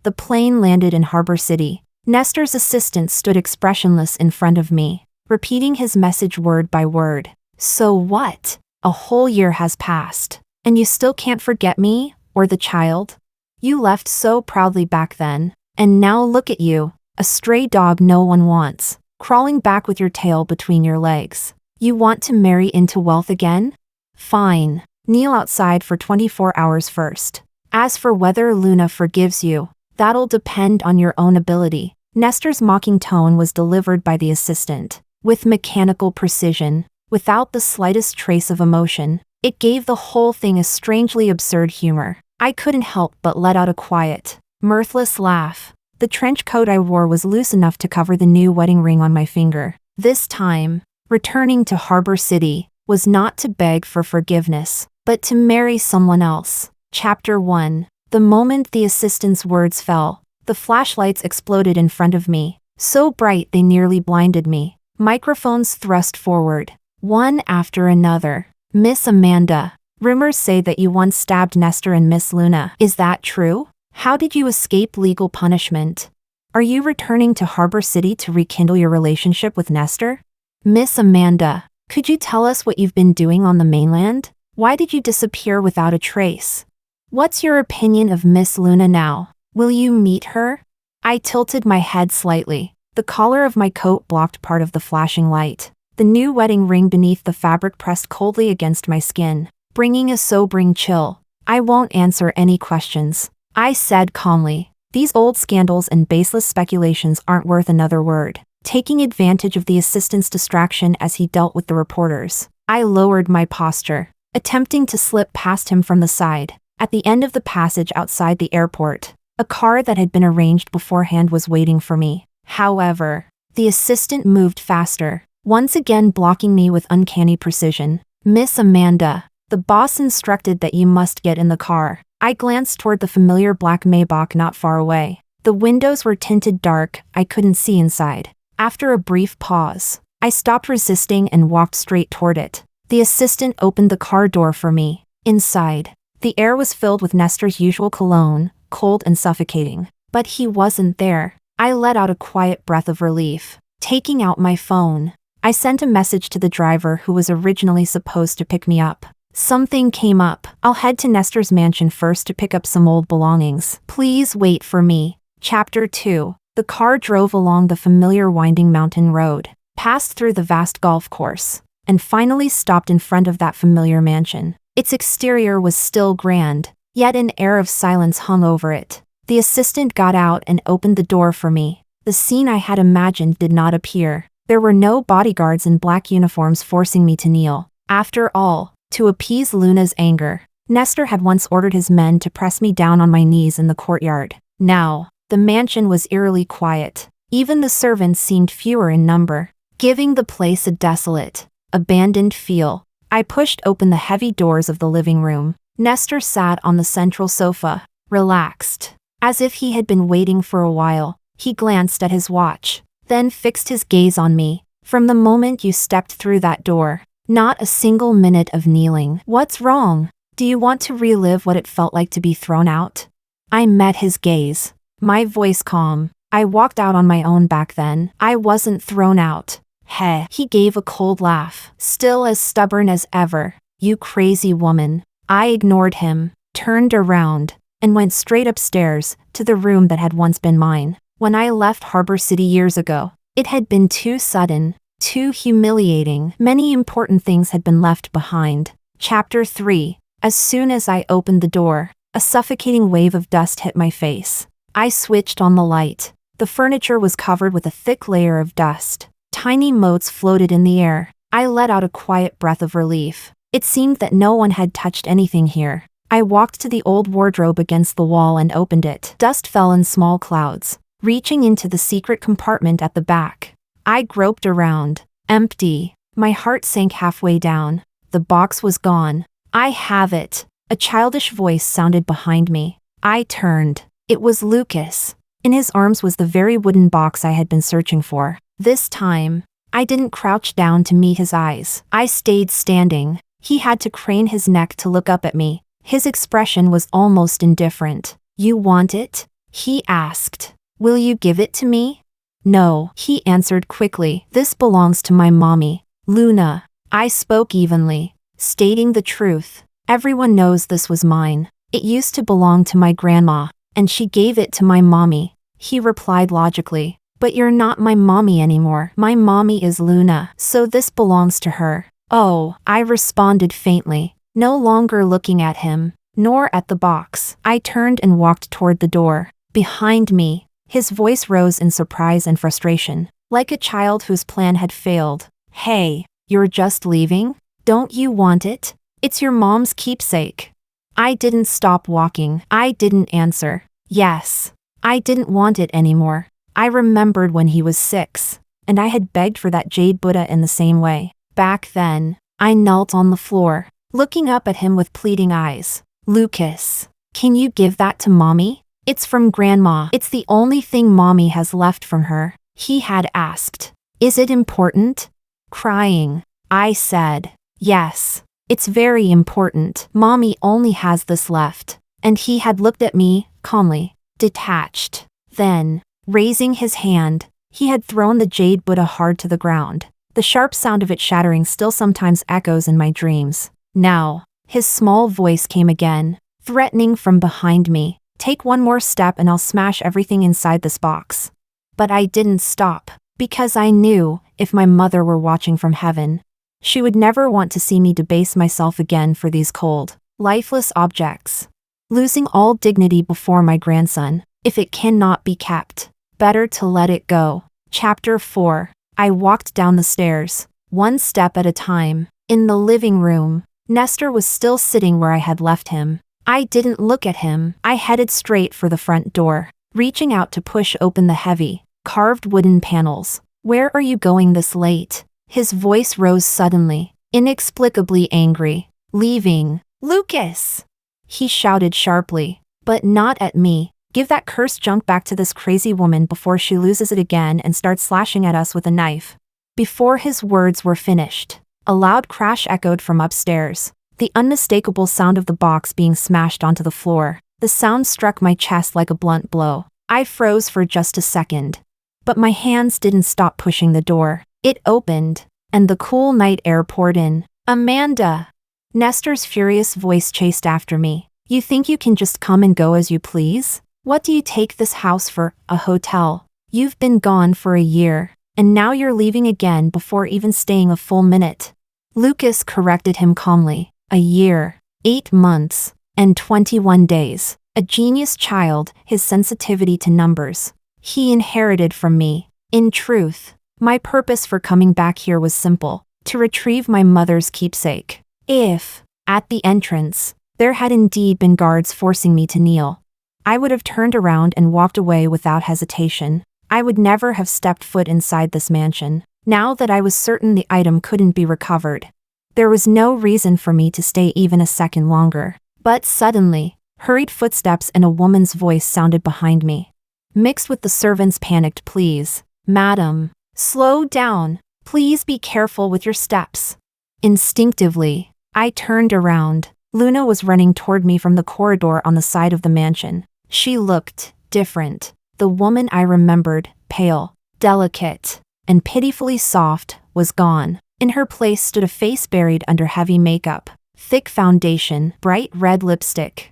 The plane landed in Harbor City. Nestor's assistant stood expressionless in front of me, repeating his message word by word. So what? A whole year has passed, and you still can't forget me, or the child? You left so proudly back then, and now look at you, a stray dog no one wants, crawling back with your tail between your legs. You want to marry into wealth again? Fine. Kneel outside for 24 hours first. As for whether Luna forgives you, that'll depend on your own ability. Nestor's mocking tone was delivered by the assistant, with mechanical precision, without the slightest trace of emotion. It gave the whole thing a strangely absurd humor. I couldn't help but let out a quiet, mirthless laugh. The trench coat I wore was loose enough to cover the new wedding ring on my finger. This time, returning to Harbor City was not to beg for forgiveness, but to marry someone else. Chapter 1. The moment the assistant's words fell, the flashlights exploded in front of me, so bright they nearly blinded me. Microphones thrust forward, one after another. Miss Amanda, rumors say that you once stabbed Nestor and Miss Luna. Is that true? How did you escape legal punishment? Are you returning to Harbor City to rekindle your relationship with Nestor? Miss Amanda, could you tell us what you've been doing on the mainland? Why did you disappear without a trace? What's your opinion of Miss Luna now? Will you meet her? I tilted my head slightly. The collar of my coat blocked part of the flashing light. The new wedding ring beneath the fabric pressed coldly against my skin, bringing a sobering chill. I won't answer any questions, I said calmly. These old scandals and baseless speculations aren't worth another word. Taking advantage of the assistant's distraction as he dealt with the reporters, I lowered my posture, attempting to slip past him from the side. At the end of the passage outside the airport, a car that had been arranged beforehand was waiting for me. However, the assistant moved faster, once again blocking me with uncanny precision. Miss Amanda, the boss instructed that you must get in the car. I glanced toward the familiar black Maybach not far away. The windows were tinted dark, I couldn't see inside. After a brief pause, I stopped resisting and walked straight toward it. The assistant opened the car door for me. Inside, the air was filled with Nestor's usual cologne, cold and suffocating. But he wasn't there. I let out a quiet breath of relief. Taking out my phone, I sent a message to the driver who was originally supposed to pick me up. Something came up. I'll head to Nestor's mansion first to pick up some old belongings. Please wait for me. Chapter 2. The car drove along the familiar winding mountain road, passed through the vast golf course, and finally stopped in front of that familiar mansion. Its exterior was still grand, yet an air of silence hung over it. The assistant got out and opened the door for me. The scene I had imagined did not appear. There were no bodyguards in black uniforms forcing me to kneel. After all, to appease Luna's anger, Nestor had once ordered his men to press me down on my knees in the courtyard. Now, the mansion was eerily quiet. Even the servants seemed fewer in number, giving the place a desolate, abandoned feel. I pushed open the heavy doors of the living room. Nestor sat on the central sofa, relaxed, as if he had been waiting for a while. He glanced at his watch, then fixed his gaze on me. From the moment you stepped through that door, not a single minute of kneeling. What's wrong? Do you want to relive what it felt like to be thrown out? I met his gaze, my voice calm. I walked out on my own back then. I wasn't thrown out. Heh. He gave a cold laugh, still as stubborn as ever. You crazy woman. I ignored him, turned around, and went straight upstairs to the room that had once been mine. When I left Harbor City years ago, it had been too sudden, too humiliating. Many important things had been left behind. Chapter 3. As soon as I opened the door, a suffocating wave of dust hit my face. I switched on the light. The furniture was covered with a thick layer of dust. Tiny motes floated in the air. I let out a quiet breath of relief. It seemed that no one had touched anything here. I walked to the old wardrobe against the wall and opened it. Dust fell in small clouds, reaching into the secret compartment at the back. I groped around. Empty. My heart sank halfway down. The box was gone. I have it. A childish voice sounded behind me. I turned. It was Lucas. In his arms was the very wooden box I had been searching for. This time, I didn't crouch down to meet his eyes. I stayed standing. He had to crane his neck to look up at me. His expression was almost indifferent. You want it? he asked. Will you give it to me? No, he answered quickly. This belongs to my mommy, Luna. I spoke evenly, stating the truth. Everyone knows this was mine. It used to belong to my grandma, and she gave it to my mommy. He replied logically. But you're not my mommy anymore. My mommy is Luna, so this belongs to her. Oh, I responded faintly, no longer looking at him, nor at the box. I turned and walked toward the door. Behind me, his voice rose in surprise and frustration, like a child whose plan had failed. Hey, you're just leaving? Don't you want it? It's your mom's keepsake. I didn't stop walking. I didn't answer. Yes, I didn't want it anymore. I remembered when he was 6, and I had begged for that jade Buddha in the same way. Back then, I knelt on the floor, looking up at him with pleading eyes. Lucas, can you give that to mommy? It's from grandma. It's the only thing mommy has left from her. He had asked. Is it important? Crying, I said, yes, it's very important. Mommy only has this left. And he had looked at me, calmly, detached. Then, raising his hand, he had thrown the jade Buddha hard to the ground. The sharp sound of it shattering still sometimes echoes in my dreams. Now, his small voice came again, threatening from behind me. Take one more step and I'll smash everything inside this box. But I didn't stop, because I knew, if my mother were watching from heaven, she would never want to see me debase myself again for these cold, lifeless objects. Losing all dignity before my grandson, if it cannot be kept, better to let it go. Chapter 4. I walked down the stairs, one step at a time. In the living room, Nestor was still sitting where I had left him. I didn't look at him. I headed straight for the front door, reaching out to push open the heavy, carved wooden panels. Where are you going this late? His voice rose suddenly, inexplicably angry. Leaving. Lucas! He shouted sharply, but not at me. Give that cursed junk back to this crazy woman before she loses it again and starts slashing at us with a knife. Before his words were finished, a loud crash echoed from upstairs, the unmistakable sound of the box being smashed onto the floor. The sound struck my chest like a blunt blow. I froze for just a second. But my hands didn't stop pushing the door. It opened, and the cool night air poured in. Amanda! Nestor's furious voice chased after me. You think you can just come and go as you please? What do you take this house for, a hotel? You've been gone for a year, and now you're leaving again before even staying a full minute. Lucas corrected him calmly. A year, 8 months, and 21 days. A genius child, his sensitivity to numbers. He inherited from me. In truth, my purpose for coming back here was simple, to retrieve my mother's keepsake. If, at the entrance, there had indeed been guards forcing me to kneel, I would have turned around and walked away without hesitation. I would never have stepped foot inside this mansion, now that I was certain the item couldn't be recovered. There was no reason for me to stay even a second longer. But suddenly, hurried footsteps and a woman's voice sounded behind me, mixed with the servant's panicked pleas. Madam, slow down. Please be careful with your steps. Instinctively, I turned around. Luna was running toward me from the corridor on the side of the mansion. She looked different. The woman I remembered, pale, delicate, and pitifully soft, was gone. In her place stood a face buried under heavy makeup, thick foundation, bright red lipstick.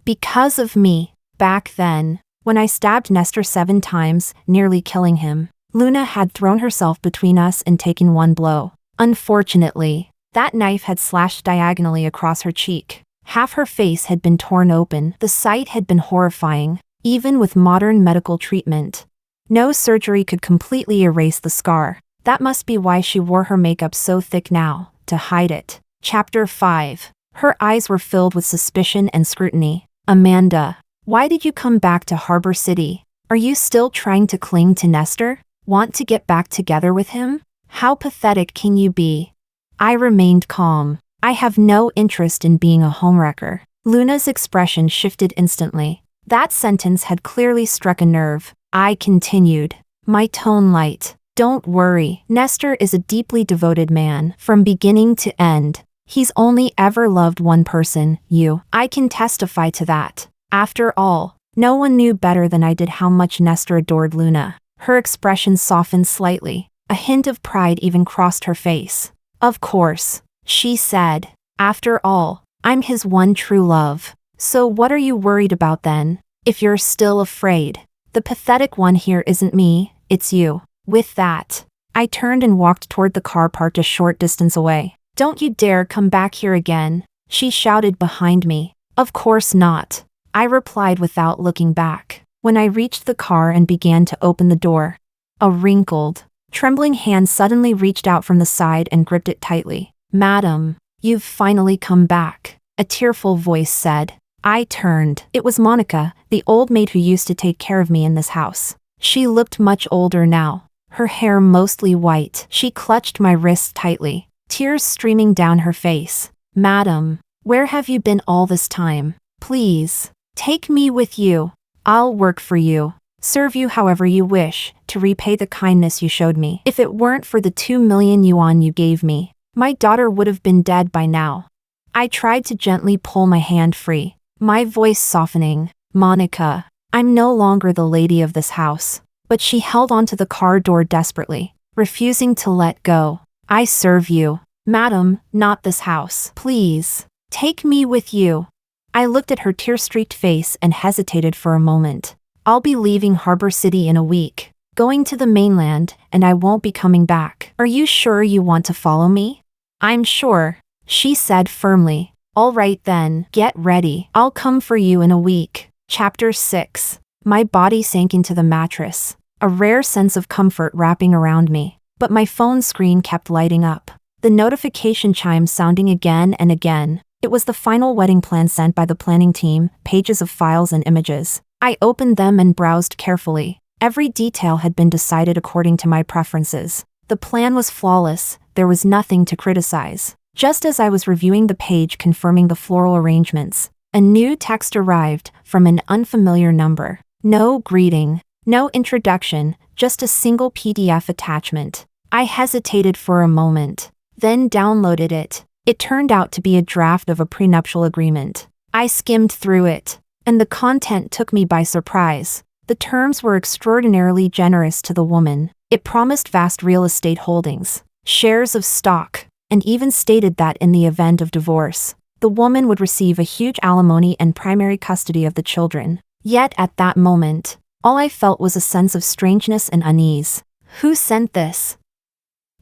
Because of me. Back then, when I stabbed Nestor 7 times, nearly killing him, Luna had thrown herself between us and taken one blow. Unfortunately, that knife had slashed diagonally across her cheek. Half her face had been torn open. The sight had been horrifying, even with modern medical treatment. No surgery could completely erase the scar. That must be why she wore her makeup so thick now, to hide it. Chapter 5. Her eyes were filled with suspicion and scrutiny. Amanda, why did you come back to Harbor City? Are you still trying to cling to Nestor? Want to get back together with him? How pathetic can you be? I remained calm. I have no interest in being a homewrecker. Luna's expression shifted instantly. That sentence had clearly struck a nerve. I continued, my tone light. Don't worry. Nestor is a deeply devoted man, from beginning to end. He's only ever loved one person, you. I can testify to that. After all, No one knew better than I did how much Nestor adored Luna. Her expression softened slightly. A hint of pride even crossed her face. Of course, she said. After all, I'm his one true love. So what are you worried about then? If you're still afraid, the pathetic one here isn't me, it's you. With that, I turned and walked toward the car parked a short distance away. Don't you dare come back here again, she shouted behind me. Of course not, I replied without looking back. When I reached the car and began to open the door, a wrinkled, trembling hand suddenly reached out from the side and gripped it tightly. Madam, you've finally come back, a tearful voice said. I turned. It was Monica, the old maid who used to take care of me in this house. She looked much older now, her hair mostly white. She clutched my wrist tightly, tears streaming down her face. Madam, where have you been all this time? Please, take me with you. I'll work for you, serve you however you wish, to repay the kindness you showed me. If it weren't for the 2 million yuan you gave me, my daughter would have been dead by now. I tried to gently pull my hand free, my voice softening. Monica, I'm no longer the lady of this house. But she held onto the car door desperately, refusing to let go. I serve you. Madam, not this house. Please, take me with you. I looked at her tear-streaked face and hesitated for a moment. I'll be leaving Harbor City in a week, going to the mainland, and I won't be coming back. Are you sure you want to follow me? I'm sure, she said firmly. All right then, get ready. I'll come for you in a week. Chapter 6. My body sank into the mattress, a rare sense of comfort wrapping around me. But my phone screen kept lighting up, the notification chimes sounding again and again. It was the final wedding plan sent by the planning team, pages of files and images. I opened them and browsed carefully. Every detail had been decided according to my preferences. The plan was flawless, there was nothing to criticize. Just as I was reviewing the page confirming the floral arrangements, a new text arrived from an unfamiliar number. No greeting, no introduction, just a single PDF attachment. I hesitated for a moment, then downloaded it. It turned out to be a draft of a prenuptial agreement. I skimmed through it, and the content took me by surprise. The terms were extraordinarily generous to the woman. It promised vast real estate holdings, shares of stock, and even stated that in the event of divorce, the woman would receive a huge alimony and primary custody of the children. Yet at that moment, all I felt was a sense of strangeness and unease. Who sent this?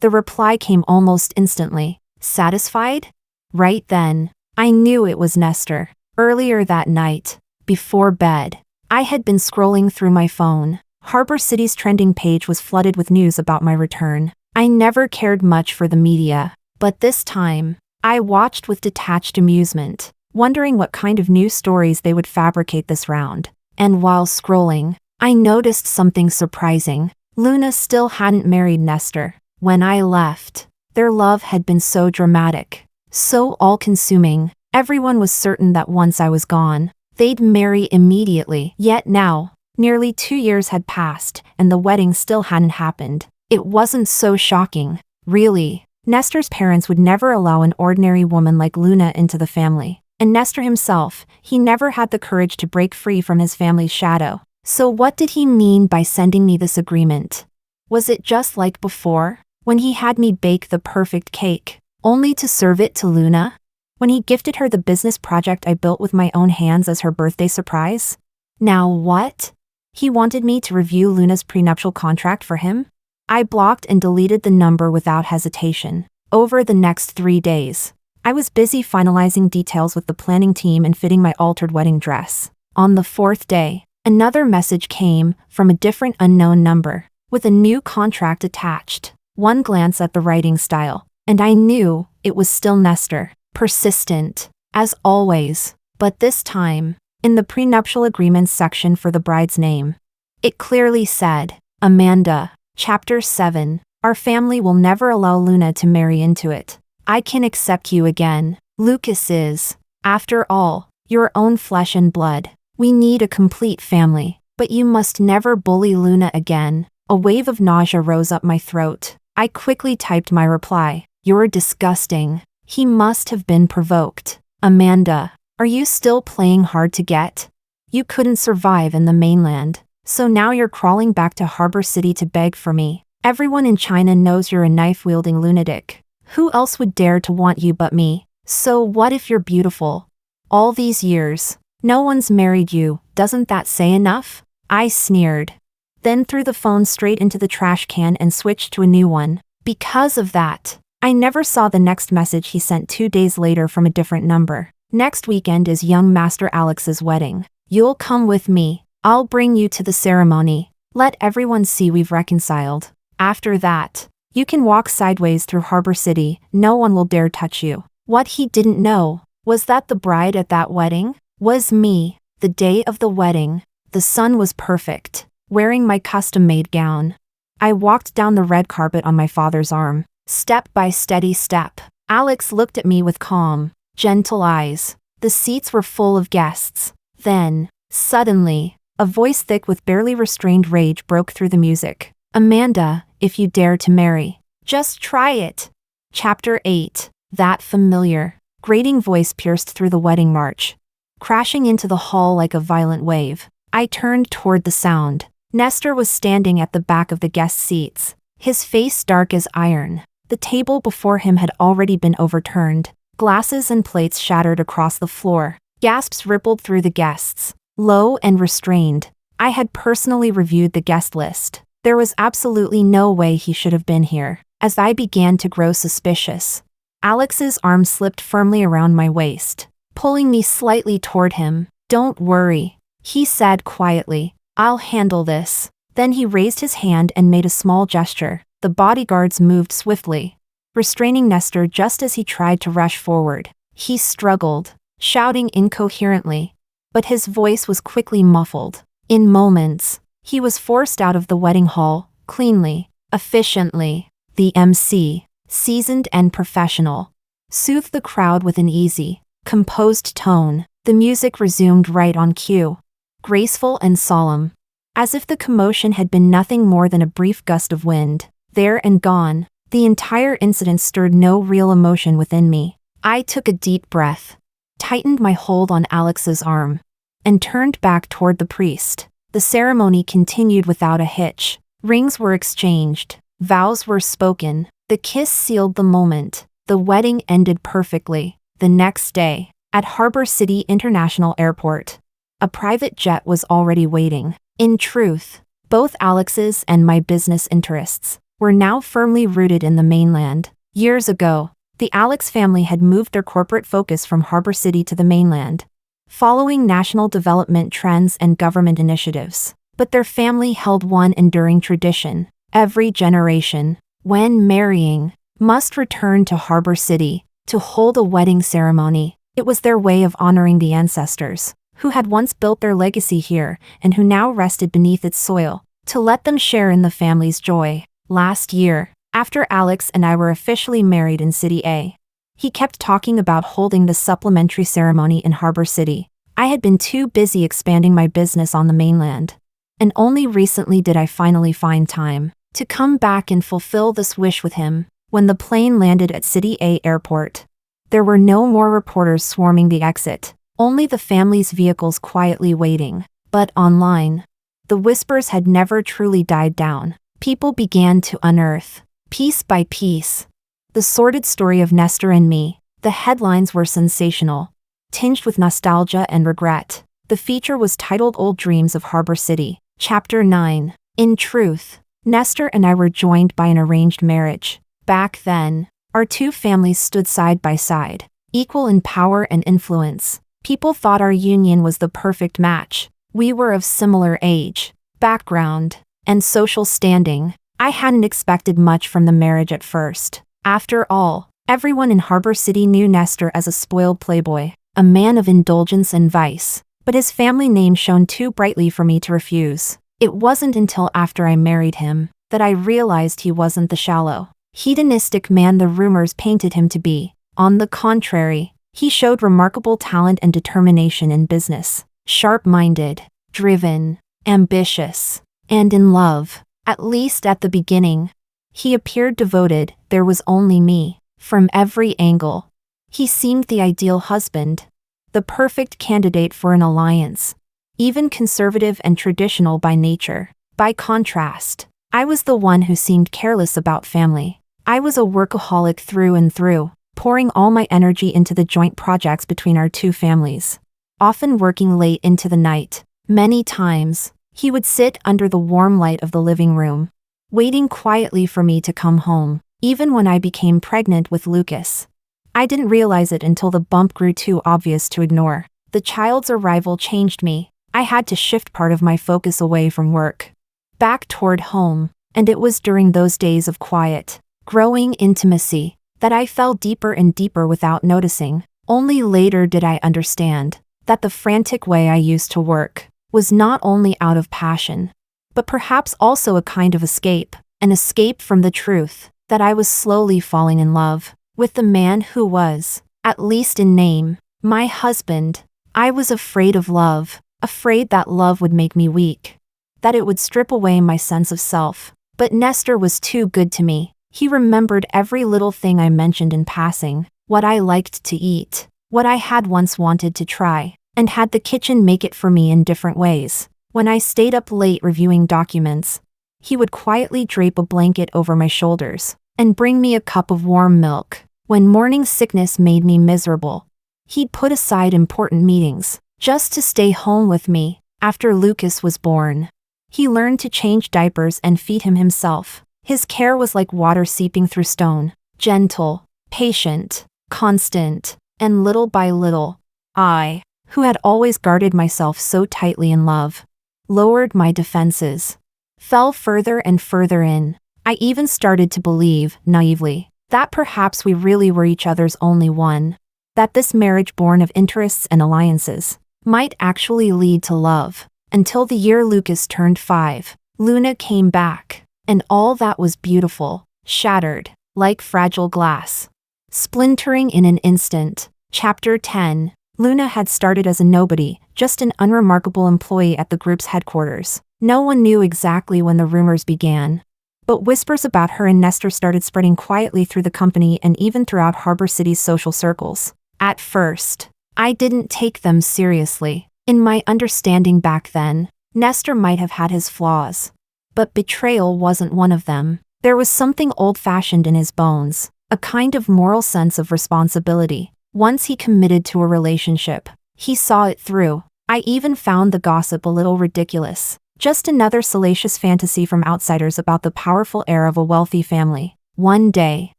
The reply came almost instantly. Satisfied? Right then, I knew it was Nestor. Earlier that night, before bed, I had been scrolling through my phone. Harbor City's trending page was flooded with news about my return. I never cared much for the media, but this time, I watched with detached amusement, wondering what kind of new stories they would fabricate this round. And while scrolling, I noticed something surprising. Luna still hadn't married Nestor. When I left, their love had been so dramatic, so all-consuming. Everyone was certain that once I was gone, they'd marry immediately. Yet now, nearly 2 years had passed, and the wedding still hadn't happened. It wasn't so shocking, really. Nestor's parents would never allow an ordinary woman like Luna into the family. And Nestor himself, he never had the courage to break free from his family's shadow. So what did he mean by sending me this agreement? Was it just like before, when he had me bake the perfect cake, only to serve it to Luna? When he gifted her the business project I built with my own hands as her birthday surprise? Now what? He wanted me to review Luna's prenuptial contract for him? I blocked and deleted the number without hesitation. Over the next 3 days, I was busy finalizing details with the planning team and fitting my altered wedding dress. On the 4th day, another message came from a different unknown number, with a new contract attached. One glance at the writing style, and I knew it was still Nestor, persistent, as always, but this time, in the prenuptial agreements section for the bride's name, it clearly said, Amanda. Chapter 7. Our family will never allow Luna to marry into it. I can accept you again. Lucas is, after all, your own flesh and blood. We need a complete family, but you must never bully Luna again. A wave of nausea rose up my throat. I quickly typed my reply. You're disgusting. He must have been provoked. Amanda, are you still playing hard to get? You couldn't survive in the mainland, so now you're crawling back to Harbor City to beg for me. Everyone in China knows you're a knife-wielding lunatic. Who else would dare to want you but me? So what if you're beautiful? All these years, no one's married you, doesn't that say enough? I sneered. Then threw the phone straight into the trash can and switched to a new one. Because of that, I never saw the next message he sent 2 days later from a different number. Next weekend is young Master Alex's wedding. You'll come with me. I'll bring you to the ceremony. Let everyone see we've reconciled. After that, you can walk sideways through Harbor City, no one will dare touch you. What he didn't know was that the bride at that wedding was me. The day of the wedding, the sun was perfect, wearing my custom-made gown. I walked down the red carpet on my father's arm, step by steady step. Alex looked at me with calm, gentle eyes. The seats were full of guests. Then, suddenly, a voice thick with barely restrained rage broke through the music. Amanda, if you dare to marry, just try it. Chapter 8. That familiar, grating voice pierced through the wedding march, crashing into the hall like a violent wave. I turned toward the sound. Nestor was standing at the back of the guest seats, his face dark as iron. The table before him had already been overturned. Glasses and plates shattered across the floor. Gasps rippled through the guests, low and restrained. I had personally reviewed the guest list. There was absolutely no way he should have been here. As I began to grow suspicious, Alex's arm slipped firmly around my waist, pulling me slightly toward him. Don't worry, he said quietly. I'll handle this. Then he raised his hand and made a small gesture. The bodyguards moved swiftly, restraining Nestor just as he tried to rush forward. He struggled, shouting incoherently, but his voice was quickly muffled. In moments, he was forced out of the wedding hall, cleanly, efficiently. The MC, seasoned and professional, soothed the crowd with an easy, composed tone. The music resumed right on cue, graceful and solemn, as if the commotion had been nothing more than a brief gust of wind. There and gone, the entire incident stirred no real emotion within me. I took a deep breath, tightened my hold on Alex's arm, and turned back toward the priest. The ceremony continued without a hitch. Rings were exchanged, vows were spoken, the kiss sealed the moment. The wedding ended perfectly. The next day, at Harbor City International Airport, a private jet was already waiting. In truth, both Alex's and my business interests were now firmly rooted in the mainland. Years ago, the Alex family had moved their corporate focus from Harbor City to the mainland, following national development trends and government initiatives. But their family held one enduring tradition. Every generation, when marrying, must return to Harbor City to hold a wedding ceremony. It was their way of honoring the ancestors, who had once built their legacy here and who now rested beneath its soil, to let them share in the family's joy. Last year, after Alex and I were officially married in City A, he kept talking about holding the supplementary ceremony in Harbor City. I had been too busy expanding my business on the mainland, and only recently did I finally find time to come back and fulfill this wish with him. When the plane landed at City A airport, there were no more reporters swarming the exit, only the family's vehicles quietly waiting. But online, the whispers had never truly died down. People began to unearth, piece by piece, the sordid story of Nestor and me. The headlines were sensational, tinged with nostalgia and regret. The feature was titled Old Dreams of Harbor City. Chapter 9. In truth, Nestor and I were joined by an arranged marriage. Back then, our two families stood side by side, equal in power and influence. People thought our union was the perfect match. We were of similar age, background, and social standing. I hadn't expected much from the marriage at first. After all, everyone in Harbor City knew Nestor as a spoiled playboy, a man of indulgence and vice, but his family name shone too brightly for me to refuse. It wasn't until after I married him that I realized he wasn't the shallow, hedonistic man the rumors painted him to be. On the contrary, he showed remarkable talent and determination in business. Sharp-minded, driven, ambitious, and in love, at least at the beginning. He appeared devoted. There was only me. From every angle, he seemed the ideal husband, the perfect candidate for an alliance. even conservative and traditional by nature. By contrast, I was the one who seemed careless about family. I was a workaholic through and through, pouring all my energy into the joint projects between our two families. Often working late into the night. Many times, he would sit under the warm light of the living room, waiting quietly for me to come home, even when I became pregnant with Lucas. I didn't realize it until the bump grew too obvious to ignore. The child's arrival changed me. I had to shift part of my focus away from work, back toward home, and it was during those days of quiet, growing intimacy that I fell deeper and deeper without noticing. Only later did I understand that the frantic way I used to work was not only out of passion, but perhaps also a kind of escape, an escape from the truth that I was slowly falling in love with the man who was, at least in name, my husband. I was afraid of love, afraid that love would make me weak, that it would strip away my sense of self. But Nestor was too good to me. He remembered every little thing I mentioned in passing, what I liked to eat, what I had once wanted to try, and had the kitchen make it for me in different ways. When I stayed up late reviewing documents, he would quietly drape a blanket over my shoulders and bring me a cup of warm milk. When morning sickness made me miserable, he'd put aside important meetings just to stay home with me. After Lucas was born, he learned to change diapers and feed him himself. His care was like water seeping through stone, gentle, patient, constant, and little by little, I, who had always guarded myself so tightly in love, lowered my defenses, fell further and further in. I even started to believe, naively, that perhaps we really were each other's only one, that this marriage born of interests and alliances might actually lead to love. Until the year Lucas turned 5, Luna came back, and all that was beautiful shattered, like fragile glass, splintering in an instant. Chapter 10. Luna had started as a nobody, just an unremarkable employee at the group's headquarters. No one knew exactly when the rumors began, but whispers about her and Nestor started spreading quietly through the company and even throughout Harbor City's social circles. At first, I didn't take them seriously. In my understanding back then, Nestor might have had his flaws, but betrayal wasn't one of them. There was something old-fashioned in his bones, a kind of moral sense of responsibility. Once he committed to a relationship, he saw it through. I even found the gossip a little ridiculous. Just another salacious fantasy from outsiders about the powerful heir of a wealthy family. One day,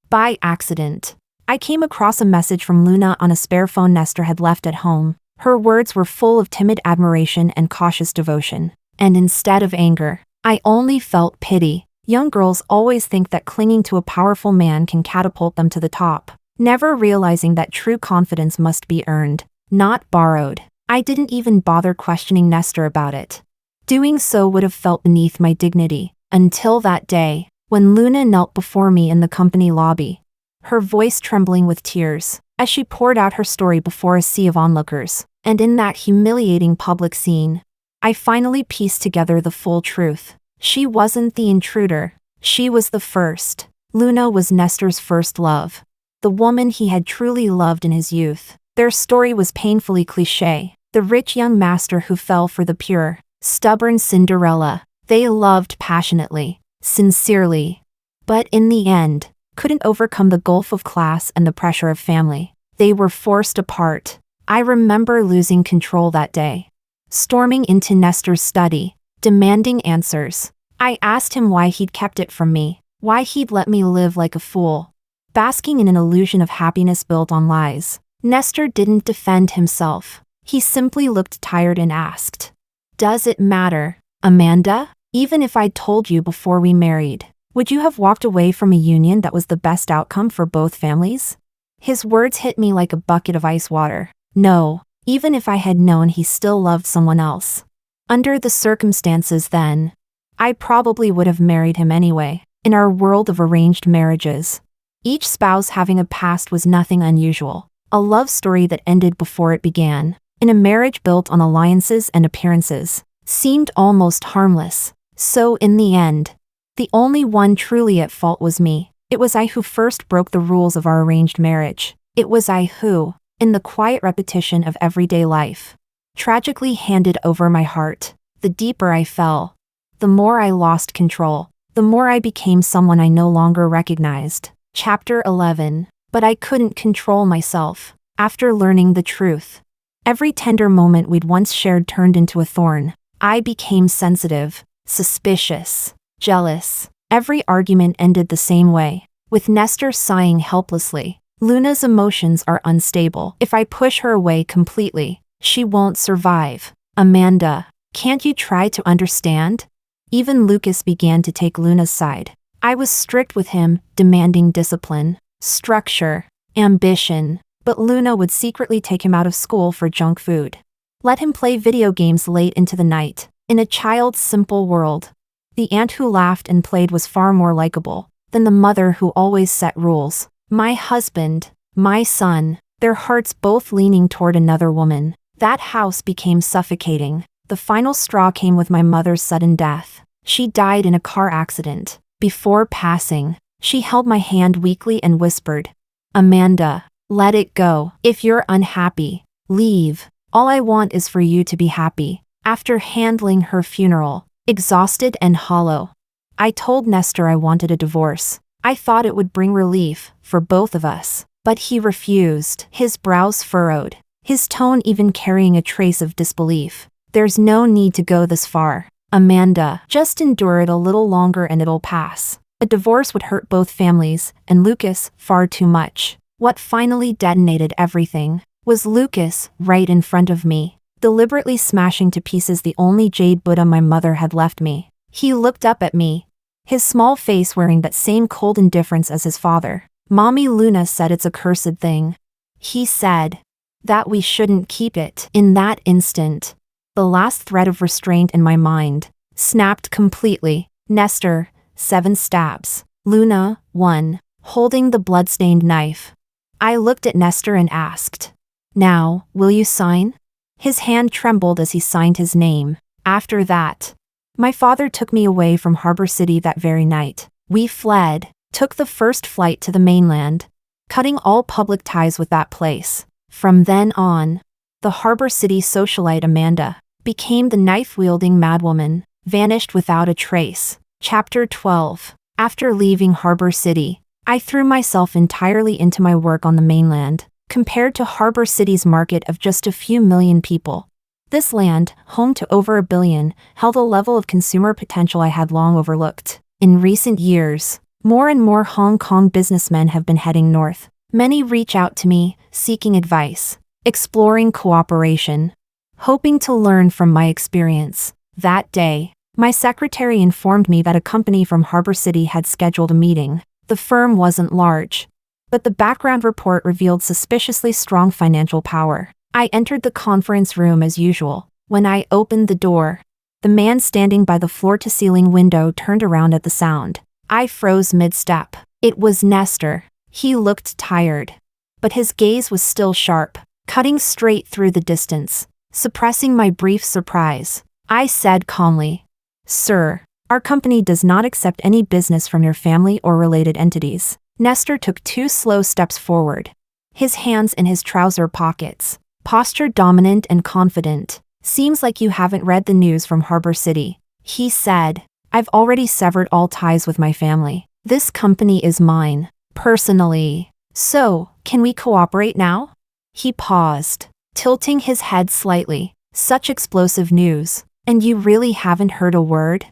by accident, I came across a message from Luna on a spare phone Nestor had left at home. Her words were full of timid admiration and cautious devotion. And instead of anger, I only felt pity. Young girls always think that clinging to a powerful man can catapult them to the top, never realizing that true confidence must be earned, not borrowed. I didn't even bother questioning Nestor about it. Doing so would have felt beneath my dignity, until that day, when Luna knelt before me in the company lobby, her voice trembling with tears, as she poured out her story before a sea of onlookers. And in that humiliating public scene, I finally pieced together the full truth. She wasn't the intruder. She was the first. Luna was Nestor's first love, the woman he had truly loved in his youth. Their story was painfully cliché. The rich young master who fell for the pure, stubborn Cinderella. They loved passionately, sincerely, but in the end, couldn't overcome the gulf of class and the pressure of family. They were forced apart. I remember losing control that day, storming into Nestor's study, demanding answers. I asked him why he'd kept it from me, why he'd let me live like a fool, basking in an illusion of happiness built on lies. Nestor didn't defend himself. He simply looked tired and asked, "Does it matter, Amanda? Even if I'd told you before we married, would you have walked away from a union that was the best outcome for both families?" His words hit me like a bucket of ice water. No, even if I had known he still loved someone else. Under the circumstances then, I probably would have married him anyway. In our world of arranged marriages, each spouse having a past was nothing unusual. A love story that ended before it began, in a marriage built on alliances and appearances, seemed almost harmless. So in the end, the only one truly at fault was me. It was I who first broke the rules of our arranged marriage. It was I who, in the quiet repetition of everyday life, tragically handed over my heart. The deeper I fell, the more I lost control, the more I became someone I no longer recognized. Chapter 11. But I couldn't control myself. After learning the truth, every tender moment we'd once shared turned into a thorn. I became sensitive, suspicious, jealous. Every argument ended the same way, with Nestor sighing helplessly. Luna's emotions are unstable. If I push her away completely, she won't survive. Amanda, can't you try to understand? Even Lucas began to take Luna's side. I was strict with him, demanding discipline, structure, ambition, but Luna would secretly take him out of school for junk food. Let him play video games late into the night. In a child's simple world, the aunt who laughed and played was far more likable than the mother who always set rules. My husband, my son, their hearts both leaning toward another woman. That house became suffocating. The final straw came with my mother's sudden death. She died in a car accident. Before passing, she held my hand weakly and whispered, "Amanda, let it go. If you're unhappy, leave. All I want is for you to be happy." After handling her funeral, exhausted and hollow, I told Nestor I wanted a divorce. I thought it would bring relief for both of us, but he refused. His brows furrowed, his tone even carrying a trace of disbelief. "There's no need to go this far, Amanda. Just endure it a little longer and it'll pass." A divorce would hurt both families, and Lucas far too much. What finally detonated everything was Lucas right in front of me, deliberately smashing to pieces the only jade Buddha my mother had left me. He looked up at me, his small face wearing that same cold indifference as his father. "Mommy, Luna said it's a cursed thing." He said that we shouldn't keep it. In that instant, the last thread of restraint in my mind snapped completely. Nestor, 7 stabs. Luna, 1, holding the bloodstained knife. I looked at Nestor and asked, "Now, will you sign?" His hand trembled as he signed his name. After that, my father took me away from Harbor City that very night. We fled, took the first flight to the mainland, cutting all public ties with that place. From then on, the Harbor City socialite Amanda became the knife-wielding madwoman, vanished without a trace. Chapter 12. After leaving Harbor City, I threw myself entirely into my work on the mainland. Compared to Harbor City's market of just a few million people, this land, home to over 1 billion, held a level of consumer potential I had long overlooked. In recent years, more and more Hong Kong businessmen have been heading north. Many reach out to me, seeking advice, exploring cooperation, hoping to learn from my experience. That day, my secretary informed me that a company from Harbor City had scheduled a meeting. The firm wasn't large, but the background report revealed suspiciously strong financial power. I entered the conference room as usual. When I opened the door, the man standing by the floor-to-ceiling window turned around at the sound. I froze mid-step. It was Nestor. He looked tired, but his gaze was still sharp, cutting straight through the distance. Suppressing my brief surprise, I said calmly, "Sir, our company does not accept any business from your family or related entities." Nestor took 2 slow steps forward, his hands in his trouser pockets, posture dominant and confident. "Seems like you haven't read the news from Harbor City," he said. "I've already severed all ties with my family. This company is mine, personally. So, can we cooperate now?" He paused, tilting his head slightly. "Such explosive news, and you really haven't heard a word?"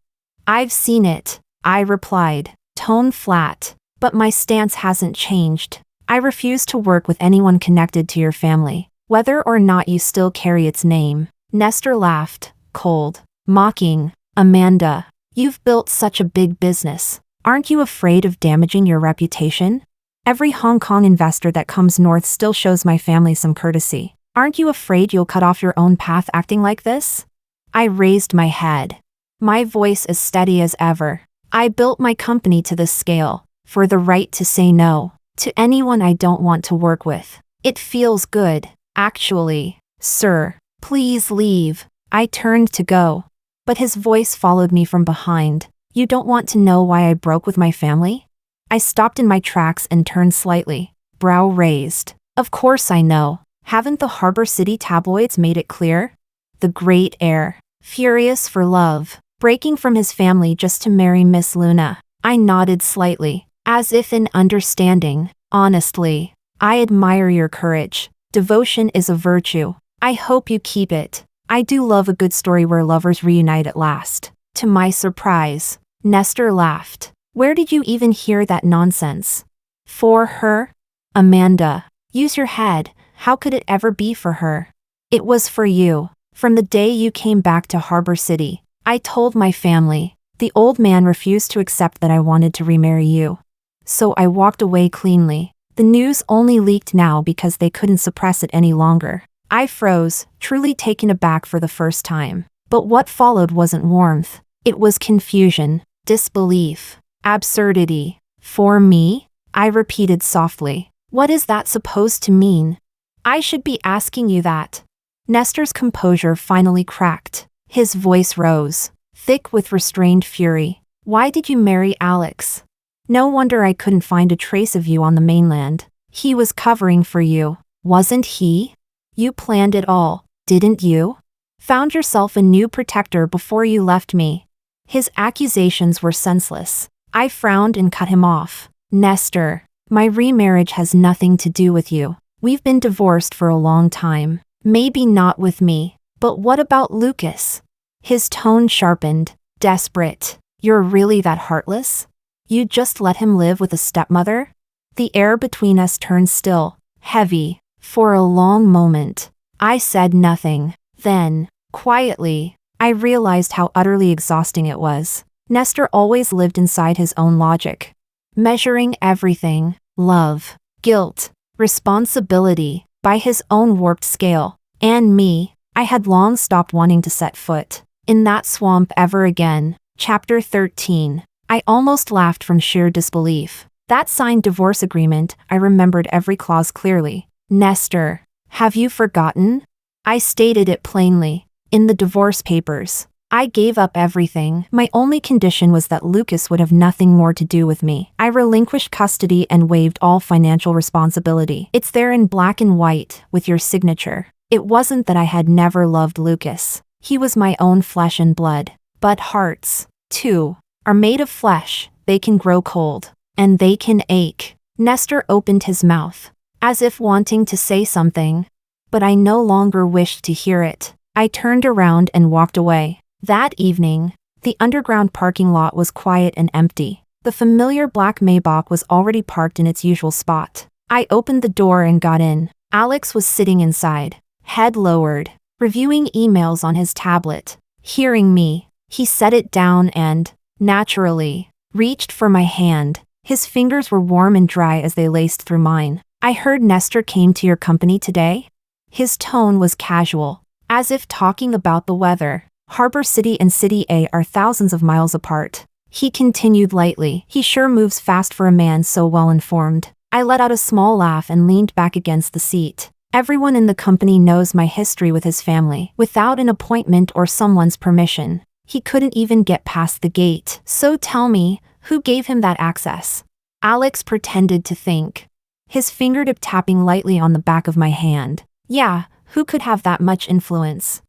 "I've seen it," I replied, tone flat. "But my stance hasn't changed. I refuse to work with anyone connected to your family, whether or not you still carry its name." Nestor laughed, cold, mocking. "Amanda, you've built such a big business. Aren't you afraid of damaging your reputation? Every Hong Kong investor that comes north still shows my family some courtesy. Aren't you afraid you'll cut off your own path acting like this?" I raised my head, my voice as steady as ever. "I built my company to this scale for the right to say no to anyone I don't want to work with. It feels good, actually. Sir, please leave." I turned to go, but his voice followed me from behind. "You don't want to know why I broke with my family?" I stopped in my tracks and turned slightly, brow raised. "Of course I know. Haven't the Harbor City tabloids made it clear?" the great heir, furious for love, breaking from his family just to marry Miss Luna. I nodded slightly, as if in understanding. Honestly, I admire your courage. Devotion is a virtue. I hope you keep it. I do love a good story where lovers reunite at last. To my surprise, Nestor laughed. Where did you even hear that nonsense? For her? Amanda, use your head. How could it ever be for her? It was for you. From the day you came back to Harbor City, I told my family. The old man refused to accept that I wanted to remarry you. So I walked away cleanly. The news only leaked now because they couldn't suppress it any longer. I froze, truly taken aback for the first time. But what followed wasn't warmth. It was confusion, disbelief, absurdity. For me? I repeated softly. What is that supposed to mean? I should be asking you that. Nestor's composure finally cracked. His voice rose, thick with restrained fury. Why did you marry Alex? No wonder I couldn't find a trace of you on the mainland. He was covering for you, wasn't he? You planned it all, didn't you? Found yourself a new protector before you left me. His accusations were senseless. I frowned and cut him off. Nestor, my remarriage has nothing to do with you. We've been divorced for a long time. Maybe not with me, but what about Lucas? His tone sharpened, desperate. You're really that heartless? You just let him live with a stepmother? The air between us turned still, heavy. For a long moment, I said nothing. Then, quietly, I realized how utterly exhausting it was. Nestor always lived inside his own logic, measuring everything, love, guilt, responsibility, by his own warped scale. And me, I had long stopped wanting to set foot in that swamp ever again. Chapter 13. I almost laughed from sheer disbelief. That signed divorce agreement, I remembered every clause clearly. Nestor, have you forgotten? I stated it plainly. In the divorce papers, I gave up everything. My only condition was that Lucas would have nothing more to do with me. I relinquished custody and waived all financial responsibility. It's there in black and white, with your signature. It wasn't that I had never loved Lucas. He was my own flesh and blood. But hearts, too, are made of flesh. They can grow cold. And they can ache. Nestor opened his mouth, as if wanting to say something. But I no longer wished to hear it. I turned around and walked away. That evening, the underground parking lot was quiet and empty. The familiar black Maybach was already parked in its usual spot. I opened the door and got in. Alex was sitting inside, head lowered, reviewing emails on his tablet. Hearing me, he set it down and, naturally, reached for my hand. His fingers were warm and dry as they laced through mine. I heard Nestor came to your company today? His tone was casual, as if talking about the weather. Harbor City and City A are thousands of miles apart. He continued lightly. He sure moves fast for a man so well informed. I let out a small laugh and leaned back against the seat. Everyone in the company knows my history with his family. Without an appointment or someone's permission, he couldn't even get past the gate. So tell me, who gave him that access? Alex pretended to think, his fingertip tapping lightly on the back of my hand. Yeah, who could have that much influence?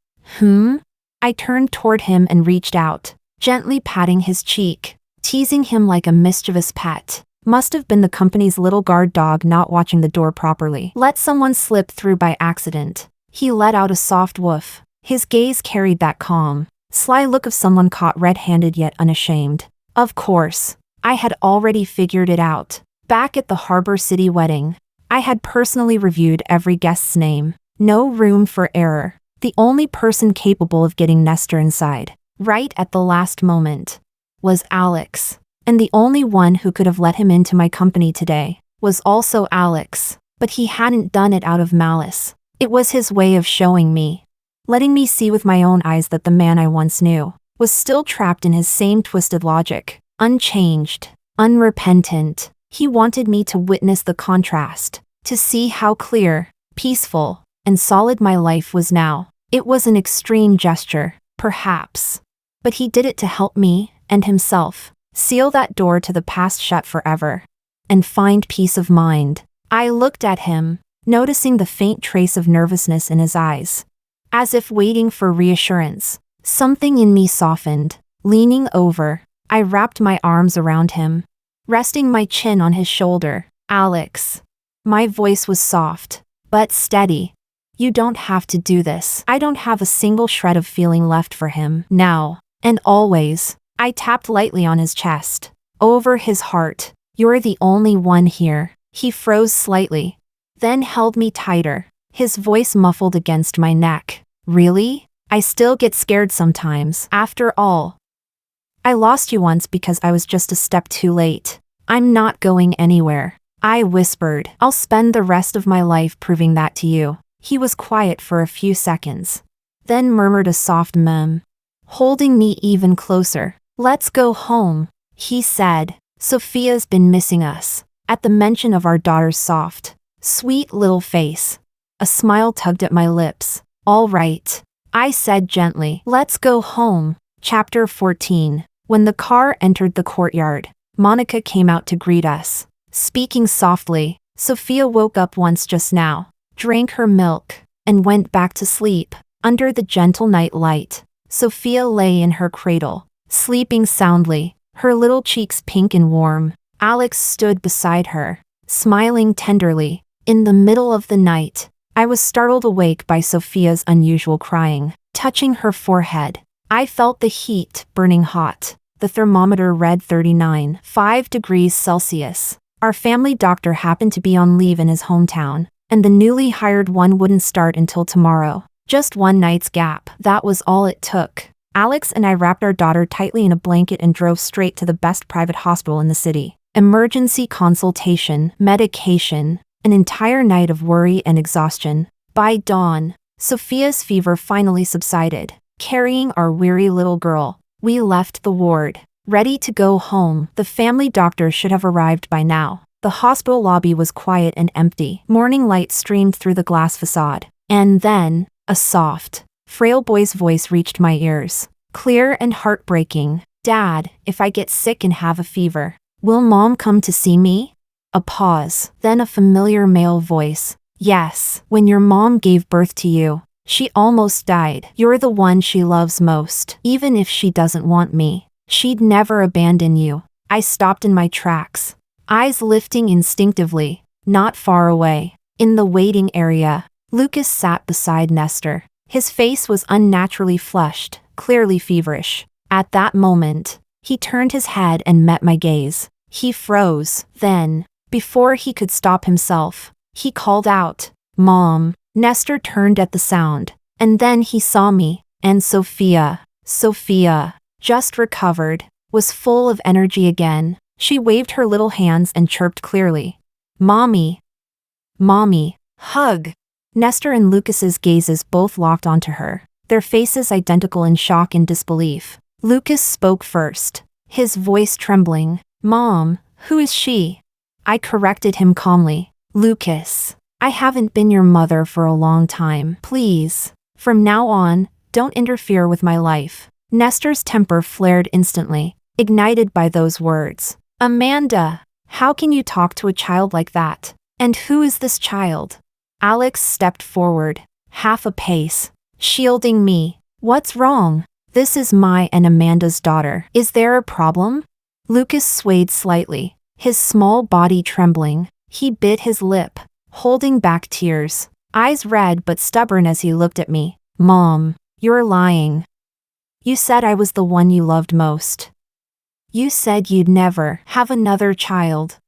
I turned toward him and reached out, gently patting his cheek, teasing him like a mischievous pet. Must have been the company's little guard dog not watching the door properly. Let someone slip through by accident. He let out a soft woof. His gaze carried that calm, sly look of someone caught red-handed yet unashamed. Of course, I had already figured it out. Back at the Harbor City wedding, I had personally reviewed every guest's name. No room for error. The only person capable of getting Nestor inside, right at the last moment, was Alex. And the only one who could have let him into my company today was also Alex. But he hadn't done it out of malice. It was his way of showing me, letting me see with my own eyes that the man I once knew was still trapped in his same twisted logic, unchanged, unrepentant. He wanted me to witness the contrast, to see how clear, peaceful, and solid my life was now. It was an extreme gesture, perhaps, but he did it to help me, and himself, seal that door to the past shut forever, and find peace of mind. I looked at him, noticing the faint trace of nervousness in his eyes. as if waiting for reassurance. Something in me softened. Leaning over, I wrapped my arms around him, resting my chin on his shoulder. Alex. My voice was soft, but steady. You don't have to do this. I don't have a single shred of feeling left for him, now, and always. I tapped lightly on his chest, over his heart. You're the only one here. He froze slightly, then held me tighter, his voice muffled against my neck. Really? I still get scared sometimes. After all, I lost you once because I was just a step too late. I'm not going anywhere. I whispered. I'll spend the rest of my life proving that to you. He was quiet for a few seconds, then murmured a soft murmur, holding me even closer. Let's go home, he said. Sophia's been missing us. At the mention of our daughter's soft, sweet little face, a smile tugged at my lips. All right, I said gently. Let's go home. Chapter 14. When the car entered the courtyard, Monica came out to greet us, speaking softly. Sophia woke up once just now, drank her milk, and went back to sleep. Under the gentle night light, Sophia lay in her cradle, sleeping soundly, her little cheeks pink and warm. Alex stood beside her, smiling tenderly. In the middle of the night, I was startled awake by Sophia's unusual crying. Touching her forehead, I felt the heat burning hot. The thermometer read 39.5 degrees Celsius. Our family doctor happened to be on leave in his hometown, and the newly hired one wouldn't start until tomorrow. Just one night's gap. That was all it took. Alex and I wrapped our daughter tightly in a blanket and drove straight to the best private hospital in the city. Emergency consultation, medication, an entire night of worry and exhaustion. By dawn, Sophia's fever finally subsided. Carrying our weary little girl, we left the ward, ready to go home. The family doctor should have arrived by now. The hospital lobby was quiet and empty. Morning light streamed through the glass facade. And then, a soft, frail boy's voice reached my ears. Clear and heartbreaking. Dad, if I get sick and have a fever, will Mom come to see me? A pause, then a familiar male voice. Yes, when your mom gave birth to you, she almost died. You're the one she loves most. Even if she doesn't want me, she'd never abandon you. I stopped in my tracks, eyes lifting instinctively. Not far away, in the waiting area, Lucas sat beside Nestor. His face was unnaturally flushed, clearly feverish. At that moment, he turned his head and met my gaze. He froze. Then, before he could stop himself, he called out, Mom. Nestor turned at the sound, and then he saw me, and Sophia, just recovered, was full of energy again. She waved her little hands and chirped clearly. Mommy. Mommy. Hug. Nestor and Lucas's gazes both locked onto her, their faces identical in shock and disbelief. Lucas spoke first, his voice trembling. Mom, who is she? I corrected him calmly. Lucas, I haven't been your mother for a long time. Please, from now on, don't interfere with my life. Nestor's temper flared instantly, ignited by those words. Amanda, how can you talk to a child like that? And who is this child? Alex stepped forward, half a pace, shielding me. What's wrong? This is my and Amanda's daughter. Is there a problem? Lucas swayed slightly, his small body trembling. He bit his lip, holding back tears, eyes red but stubborn as he looked at me. Mom, you're lying. You said I was the one you loved most. You said you'd never have another child.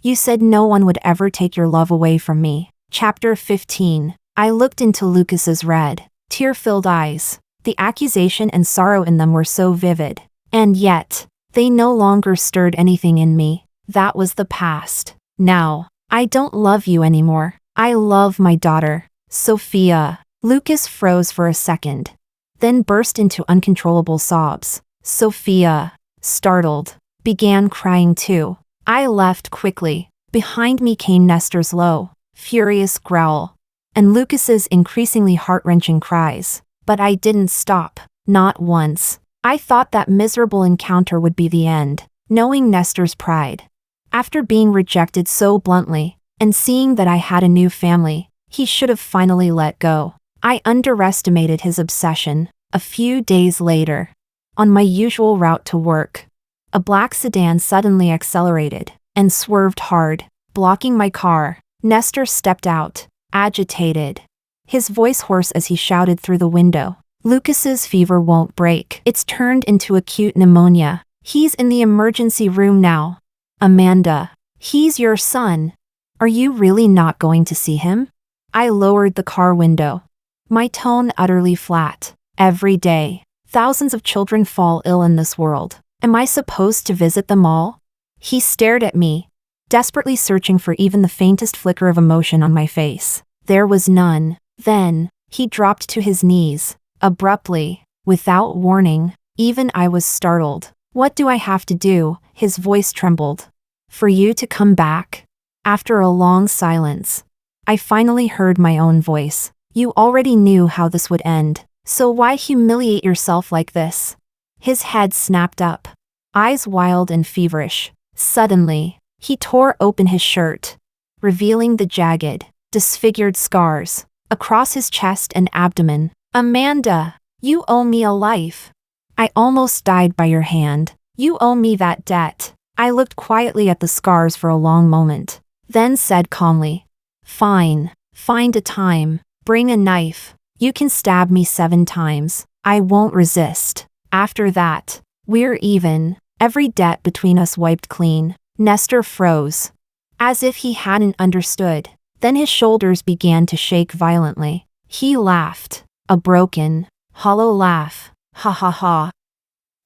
You said no one would ever take your love away from me. Chapter 15. I looked into Lucas's red, tear-filled eyes. The accusation and sorrow in them were so vivid. And yet, they no longer stirred anything in me. That was the past. Now, I don't love you anymore. I love my daughter, Sophia. Lucas froze for a second, then burst into uncontrollable sobs. Sophia, startled, began crying too. I left quickly. Behind me came Nestor's low, furious growl, and Lucas's increasingly heart-wrenching cries. But I didn't stop, not once. I thought that miserable encounter would be the end, knowing Nestor's pride. After being rejected so bluntly, and seeing that I had a new family, he should have finally let go. I underestimated his obsession. A few days later, on my usual route to work, a black sedan suddenly accelerated and swerved hard, blocking my car. Nestor stepped out, agitated, his voice hoarse as he shouted through the window. Lucas's fever won't break. It's turned into acute pneumonia. He's in the emergency room now. Amanda, he's your son. Are you really not going to see him? I lowered the car window, my tone utterly flat. Every day, thousands of children fall ill in this world. Am I supposed to visit them all? He stared at me, desperately searching for even the faintest flicker of emotion on my face. There was none. Then, he dropped to his knees, abruptly, without warning. Even I was startled. What do I have to do? His voice trembled. For you to come back? After a long silence, I finally heard my own voice. You already knew how this would end, so why humiliate yourself like this? His head snapped up, eyes wild and feverish. Suddenly, he tore open his shirt, revealing the jagged, disfigured scars across his chest and abdomen. Amanda, you owe me a life. I almost died by your hand. You owe me that debt. I looked quietly at the scars for a long moment, then said calmly, Fine, find a time, bring a knife. You can stab me 7 times. I won't resist. After that, we're even. Every debt between us wiped clean. Nestor froze, as if he hadn't understood. Then his shoulders began to shake violently. He laughed, a broken, hollow laugh. Ha ha ha.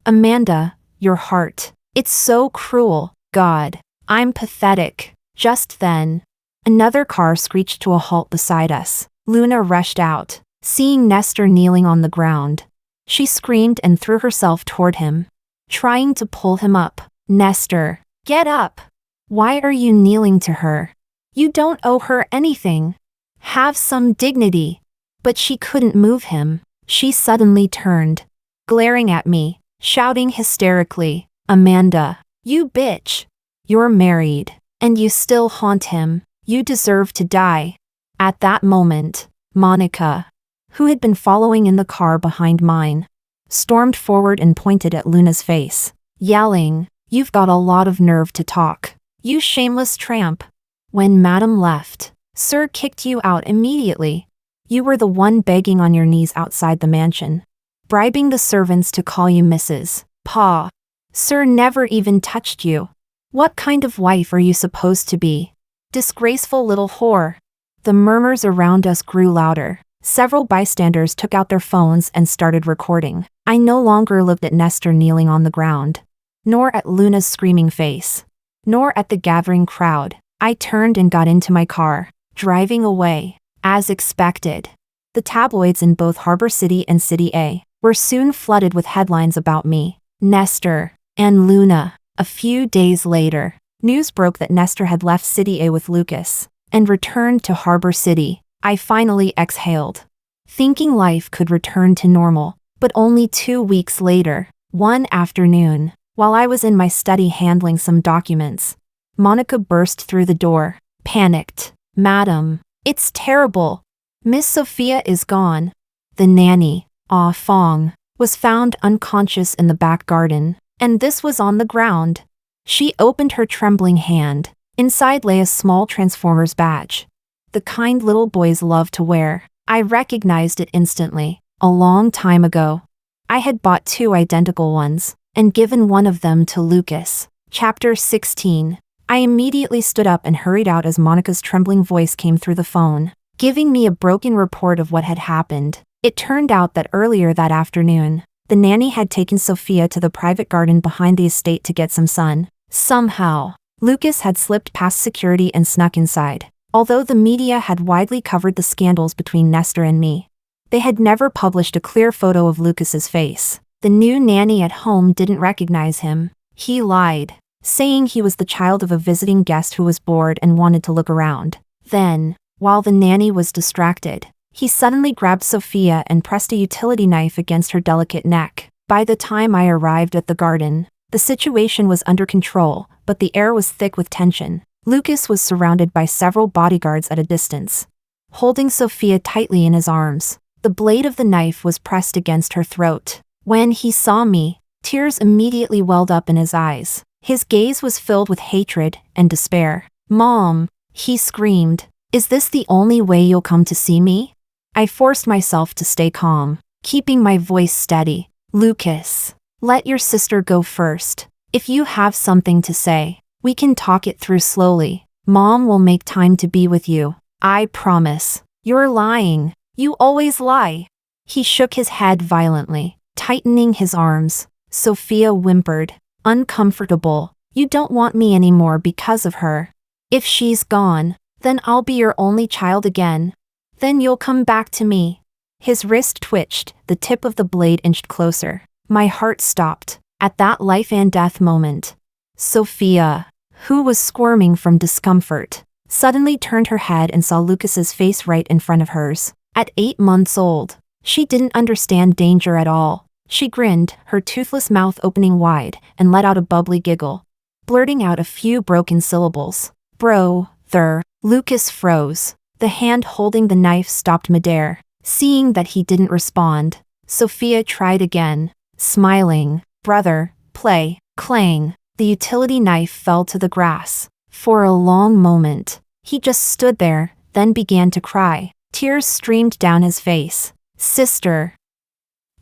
Amanda, your heart. It's so cruel. God, I'm pathetic. Just then, another car screeched to a halt beside us. Luna rushed out, seeing Nestor kneeling on the ground. She screamed and threw herself toward him, trying to pull him up. Nestor, get up. Why are you kneeling to her? You don't owe her anything. Have some dignity. But she couldn't move him. She suddenly turned, glaring at me, shouting hysterically, Amanda, you bitch. You're married, and you still haunt him. You deserve to die. At that moment, Monica, who had been following in the car behind mine, stormed forward and pointed at Luna's face, yelling, You've got a lot of nerve to talk. You shameless tramp. When Madam left, Sir kicked you out immediately. You were the one begging on your knees outside the mansion, bribing the servants to call you Mrs. Pa. Sir never even touched you. What kind of wife are you supposed to be? Disgraceful little whore. The murmurs around us grew louder. Several bystanders took out their phones and started recording. I no longer looked at Nestor kneeling on the ground, nor at Luna's screaming face, nor at the gathering crowd. I turned and got into my car, driving away. As expected, the tabloids in both Harbor City and City A were soon flooded with headlines about me, Nestor, and Luna. A few days later, news broke that Nestor had left City A with Lucas and returned to Harbor City. I finally exhaled, thinking life could return to normal. But only 2 weeks later, one afternoon, while I was in my study handling some documents, Monica burst through the door, panicked. Madam, it's terrible. Miss Sophia is gone. The nanny, Ah Fong, was found unconscious in the back garden, and this was on the ground. She opened her trembling hand. Inside lay a small Transformers badge, the kind little boys love to wear. I recognized it instantly. A long time ago, I had bought 2 identical ones and given one of them to Lucas. Chapter 16. I immediately stood up and hurried out as Monica's trembling voice came through the phone, giving me a broken report of what had happened. It turned out that earlier that afternoon, the nanny had taken Sophia to the private garden behind the estate to get some sun. Somehow, Lucas had slipped past security and snuck inside. Although the media had widely covered the scandals between Nestor and me, they had never published a clear photo of Lucas's face. The new nanny at home didn't recognize him. He lied, saying he was the child of a visiting guest who was bored and wanted to look around. Then, while the nanny was distracted, he suddenly grabbed Sophia and pressed a utility knife against her delicate neck. By the time I arrived at the garden, the situation was under control, but the air was thick with tension. Lucas was surrounded by several bodyguards at a distance, holding Sophia tightly in his arms. The blade of the knife was pressed against her throat. When he saw me, tears immediately welled up in his eyes. His gaze was filled with hatred and despair. "Mom," he screamed, "is this the only way you'll come to see me?" I forced myself to stay calm, keeping my voice steady. "Lucas, let your sister go first. If you have something to say, we can talk it through slowly. Mom will make time to be with you. I promise." "You're lying. You always lie." He shook his head violently, tightening his arms. Sophia whimpered, uncomfortable. "You don't want me anymore because of her. If she's gone, then I'll be your only child again. Then you'll come back to me." His wrist twitched, the tip of the blade inched closer. My heart stopped at that life and death moment. Sophia, who was squirming from discomfort, suddenly turned her head and saw Lucas's face right in front of hers. At 8 months old, she didn't understand danger at all. She grinned, her toothless mouth opening wide, and let out a bubbly giggle, blurting out a few broken syllables. "Brother." Lucas froze. The hand holding the knife stopped midair. Seeing that he didn't respond, Sophia tried again, smiling. "Brother, play." Clang. The utility knife fell to the grass. For a long moment, he just stood there, then began to cry. Tears streamed down his face. "Sister,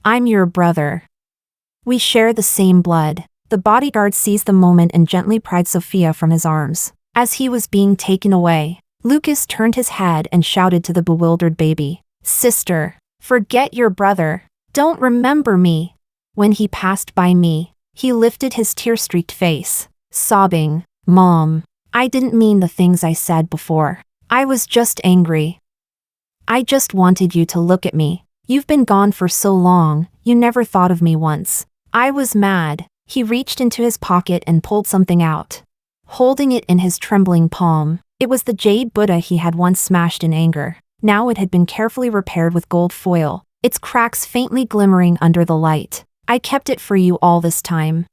I'm your brother. We share the same blood." The bodyguard seized the moment and gently pried Sophia from his arms. As he was being taken away, Lucas turned his head and shouted to the bewildered baby, "Sister, forget your brother. Don't remember me." When he passed by me, he lifted his tear-streaked face, sobbing, "Mom, I didn't mean the things I said before. I was just angry. I just wanted you to look at me. You've been gone for so long, you never thought of me once." I was mad. He reached into his pocket and pulled something out. Holding it in his trembling palm, it was the jade Buddha he had once smashed in anger. Now it had been carefully repaired with gold foil, its cracks faintly glimmering under the light. "I kept it for you all this time."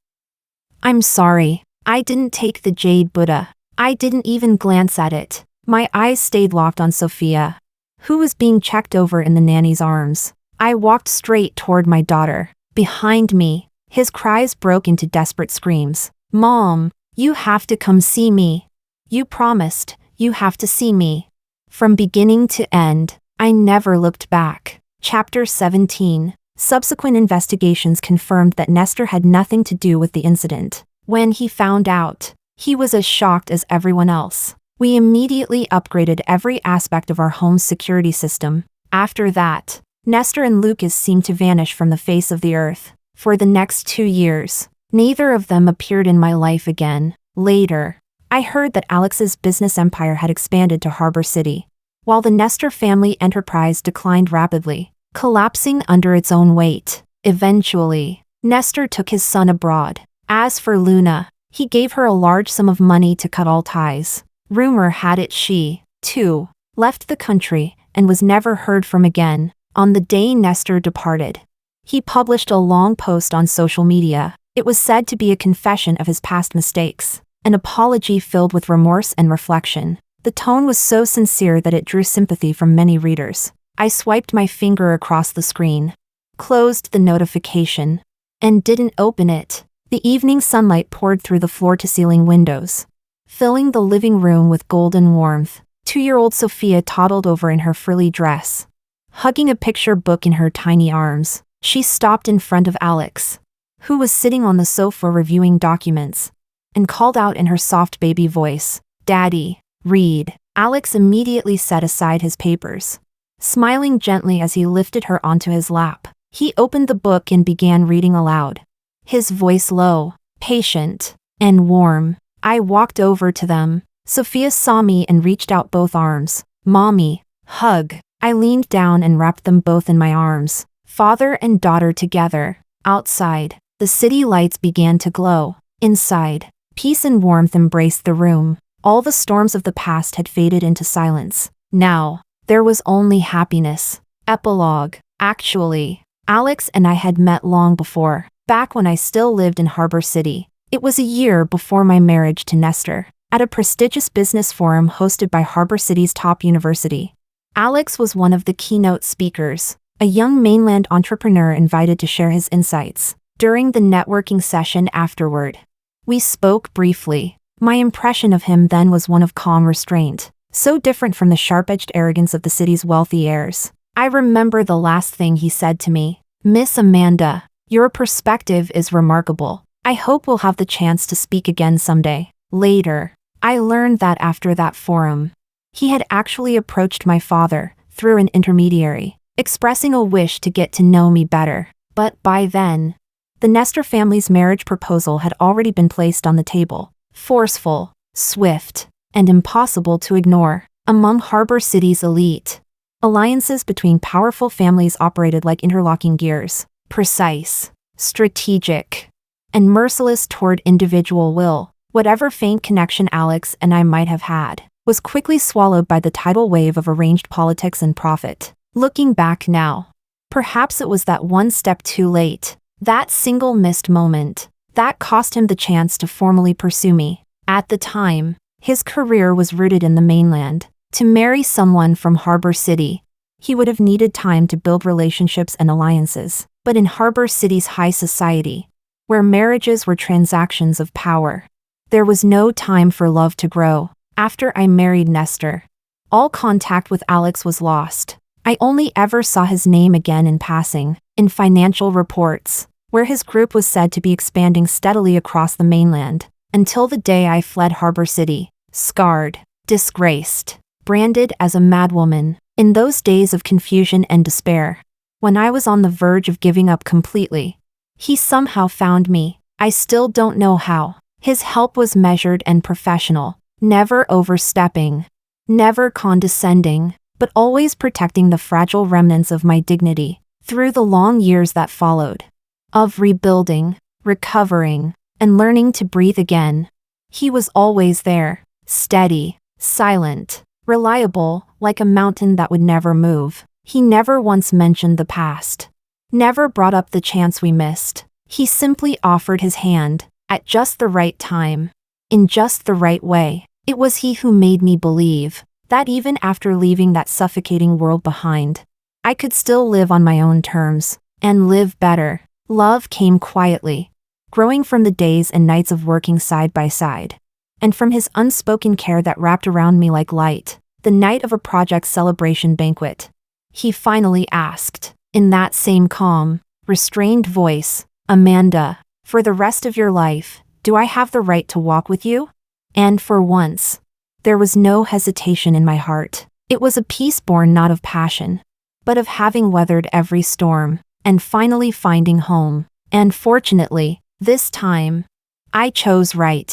"I'm sorry. I didn't take the jade Buddha. I didn't even glance at it." My eyes stayed locked on Sophia, who was being checked over in the nanny's arms. I walked straight toward my daughter. Behind me, his cries broke into desperate screams. "Mom, you have to come see me. You promised, you have to see me." From beginning to end, I never looked back. Chapter 17. Subsequent investigations confirmed that Nestor had nothing to do with the incident. When he found out, he was as shocked as everyone else. We immediately upgraded every aspect of our home's security system. After that, Nestor and Lucas seemed to vanish from the face of the earth. For the next 2 years, neither of them appeared in my life again. Later, I heard that Alex's business empire had expanded to Harbor City, while the Nestor family enterprise declined rapidly, collapsing under its own weight. Eventually, Nestor took his son abroad. As for Luna, he gave her a large sum of money to cut all ties. Rumor had it she, too, left the country and was never heard from again. On the day Nestor departed, he published a long post on social media. It was said to be a confession of his past mistakes, an apology filled with remorse and reflection. The tone was so sincere that it drew sympathy from many readers. I swiped my finger across the screen, closed the notification, and didn't open it. The evening sunlight poured through the floor-to-ceiling windows, filling the living room with golden warmth. 2-year-old Sophia toddled over in her frilly dress, hugging a picture book in her tiny arms. She stopped in front of Alex, who was sitting on the sofa reviewing documents, and called out in her soft baby voice, "Daddy, read." Alex immediately set aside his papers, smiling gently as he lifted her onto his lap. He opened the book and began reading aloud, his voice low, patient, and warm. I walked over to them. Sophia saw me and reached out both arms. "Mommy, hug." I leaned down and wrapped them both in my arms, father and daughter together. Outside, the city lights began to glow. Inside, peace and warmth embraced the room. All the storms of the past had faded into silence. Now, there was only happiness. Epilogue. Actually, Alex and I had met long before, back when I still lived in Harbor City. It was a year before my marriage to Nestor, at a prestigious business forum hosted by Harbor City's top university. Alex was one of the keynote speakers. a young mainland entrepreneur invited to share his insights. During the networking session afterward, we spoke briefly. My impression of him then was one of calm restraint, so different from the sharp-edged arrogance of the city's wealthy heirs. I remember the last thing he said to me. "Miss Amanda, your perspective is remarkable. I hope we'll have the chance to speak again someday." Later, I learned that after that forum, he had actually approached my father through an intermediary, expressing a wish to get to know me better. But by then, the Nestor family's marriage proposal had already been placed on the table. Forceful, swift, and impossible to ignore. Among Harbor City's elite, alliances between powerful families operated like interlocking gears, precise, strategic, and merciless toward individual will. Whatever faint connection Alex and I might have had was quickly swallowed by the tidal wave of arranged politics and profit. Looking back now, perhaps it was that one step too late, that single missed moment, that cost him the chance to formally pursue me. At the time, his career was rooted in the mainland. To marry someone from Harbor City, he would have needed time to build relationships and alliances. But in Harbor City's high society, where marriages were transactions of power, there was no time for love to grow. After I married Nestor, all contact with Alex was lost. I only ever saw his name again in passing, in financial reports, where his group was said to be expanding steadily across the mainland, until the day I fled Harbor City, scarred, disgraced, branded as a madwoman. In those days of confusion and despair, when I was on the verge of giving up completely, he somehow found me. I still don't know how. His help was measured and professional, never overstepping, never condescending, but always protecting the fragile remnants of my dignity. Through the long years that followed, of rebuilding, recovering, and learning to breathe again, he was always there, steady, silent, reliable, like a mountain that would never move. He never once mentioned the past, never brought up the chance we missed. He simply offered his hand, at just the right time, in just the right way. It was he who made me believe that even after leaving that suffocating world behind, I could still live on my own terms, and live better. Love came quietly, growing from the days and nights of working side by side, and from his unspoken care that wrapped around me like light. The night of a project celebration banquet, he finally asked, in that same calm, restrained voice, "Amanda, for the rest of your life, do I have the right to walk with you?" And for once, there was no hesitation in my heart. It was a peace born not of passion, but of having weathered every storm, and finally finding home. And fortunately, this time, I chose right.